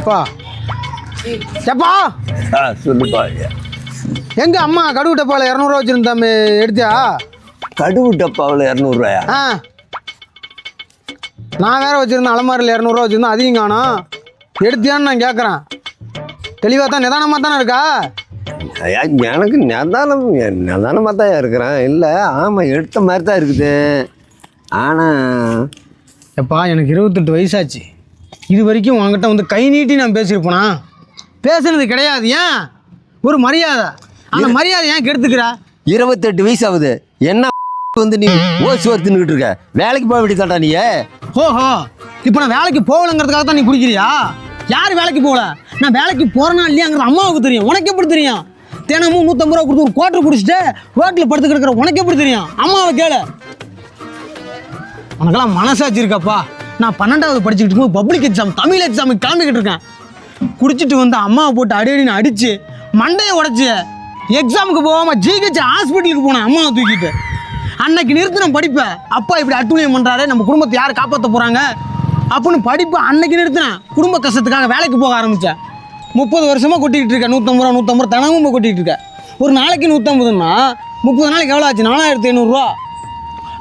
பா எப்பா சொல்லுப்பா. எங்க அம்மா கடுகு டப்பாவில் 200 வச்சுருந்தாமே எடுத்தியா? கடுகு டப்பாவில் 200 ஆ நான் வேற வச்சுருந்தேன் அலமாரியில் 200 வச்சுருந்தேன், அதையும் காணோம். எடுத்தியான்னு நான் கேட்குறேன். தெளிவாக தான் நிதானமாக தானே இருக்கா? எனக்கு நிதானமாக தான் இருக்கிறேன். இல்லை ஆமாம் எடுத்த மாதிரி தான் இருக்குது. ஆனால் எப்பா எனக்கு 28 வயசாச்சு. இது வரைக்கும் உங்ககிட்ட வந்து கை நீட்டி நான் பேசியிருப்பேனா? பேசுனது கிடையாது. ஏன் ஒரு மரியாதை, அந்த மரியாதை ஏன் கெடுத்துக்கிற? 28 வயசு ஆகுது. என்ன வந்து நீ ஓசி ஒருத்துன்னுக்கிட்டு இருக்க? வேலைக்கு போக வேண்டியதாண்டா நீ. ஓஹோ, இப்போ நான் வேலைக்கு போகலங்கிறதுக்காக தான் நீ குடிக்கிறியா? யார் வேலைக்கு போகல? நான் வேலைக்கு போகிறேனா இல்லையாங்கிறது அம்மாவுக்கு தெரியும். உனக்கு எப்படி தெரியும்? தினமும் 150 ரூபா கொடுத்து ஒரு குவார்டர் குடிச்சிட்டு ரோட்டில் படுத்து கிடக்கிற உனக்கு எப்படி தெரியும்? அம்மாவை கேளு. உனக்கெல்லாம் மனசாட்சி இருக்காப்பா? நான் 12வது படிச்சுக்கிட்டு இருக்கும்போது பப்ளிக் எக்ஸாம் தமிழ் எக்ஸாமுக்கு கிளம்பிக்கிட்டு இருக்கேன். குடிச்சிட்டு வந்து அம்மாவை போட்டு அடின்னு அடித்து மண்டையை உடச்சி எக்ஸாமுக்கு போகாமல் ஜிஹெச் ஹாஸ்பிட்டலுக்கு போனேன் அம்மாவை தூக்கிட்டு. அன்னைக்கு நிறுத்தின படிப்பை அப்பா இப்படி அட்டூழியம் பண்ணுறாரு, நம்ம குடும்பத்தை யார் காப்பாற்ற போகிறாங்க அப்படின்னு படிப்பை அன்னைக்கு நிறுத்தினேன். குடும்ப கஷ்டத்துக்காக வேலைக்கு போக ஆரம்பித்தேன். 30 வருஷமாக கொட்டிக்கிட்டு இருக்கேன். 150 ரூபா தினமும் கொட்டிக்கிட்டு இருக்கேன். ஒரு நாளைக்கு 150ன்னா 30 நாளைக்கு எவ்வளோ ஆச்சு? 4500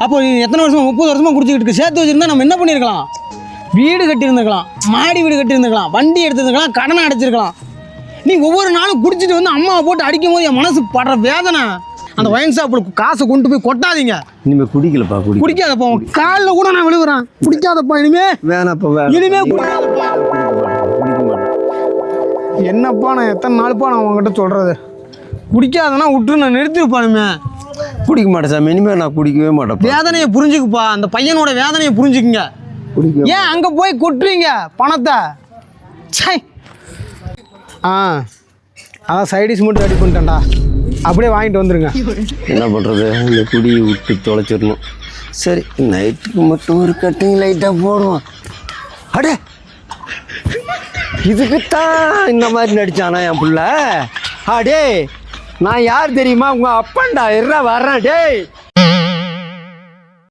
அப்போ எத்தனை வருஷமா? 30 வருஷமாக குடிச்சிக்கிட்டு இருக்கு. சேர்த்து வச்சுருந்தா நம்ம என்ன பண்ணியிருக்கலாம்? வீடு கட்டியிருந்துக்கலாம், மாடி வீடு கட்டியிருந்துக்கலாம், வண்டி எடுத்துருந்துக்கலாம், கடனை அடைச்சிருக்கலாம். நீ ஒவ்வொரு நாளும் குடிச்சிட்டு வந்து அம்மாவை போட்டு அடிக்கும் போது என் மனசு படுற வேதனை. அந்த ஒயின் ஷாப்பில் காசை கொண்டு போய் கொட்டாதீங்க. இனிமேல் குடிக்கலப்பா. குடிக்காதப்பா. காலில் கூட நான் விழுவுறேன். குடிக்காதப்பா இனிமே. வேணாப்பா. இனிமே குடிக்காதப்பா. என்னப்பா நான் எத்தனை நாளுப்பா நான் உங்ககிட்ட சொல்கிறது? குடிக்காதனா விட்டு நான் நிறுத்திருப்பானுமே. குடிக்க மாட்டேன் சாமி. இனிமேல் நான் குடிக்கவே மாட்டேன். வேதனையை புரிஞ்சுக்குப்பா. அந்த பையனோட வேதனையை புரிஞ்சுக்குங்க. ஏன் அங்கே போய் கொட்டுறீங்க பணத்தை? சை. அதான் சைடிஷ் மட்டும் ரெடி பண்ணிட்டேன்டா. அப்படியே வாங்கிட்டு வந்துருங்க. என்ன பண்ணுறது? இந்த குடி விட்டு தொலைச்சிடணும். சரி, நைட்டுக்கு மட்டும் ஒரு கட்டிங் லைட்டாக போடுவோம். அடே, இதுக்குத்தான் இந்த மாதிரி நடித்தானா என் பிள்ளை? அடே, நான் யார் தெரியுமா? உங்கள் அப்பன்டா. வர்றேன் டேய்.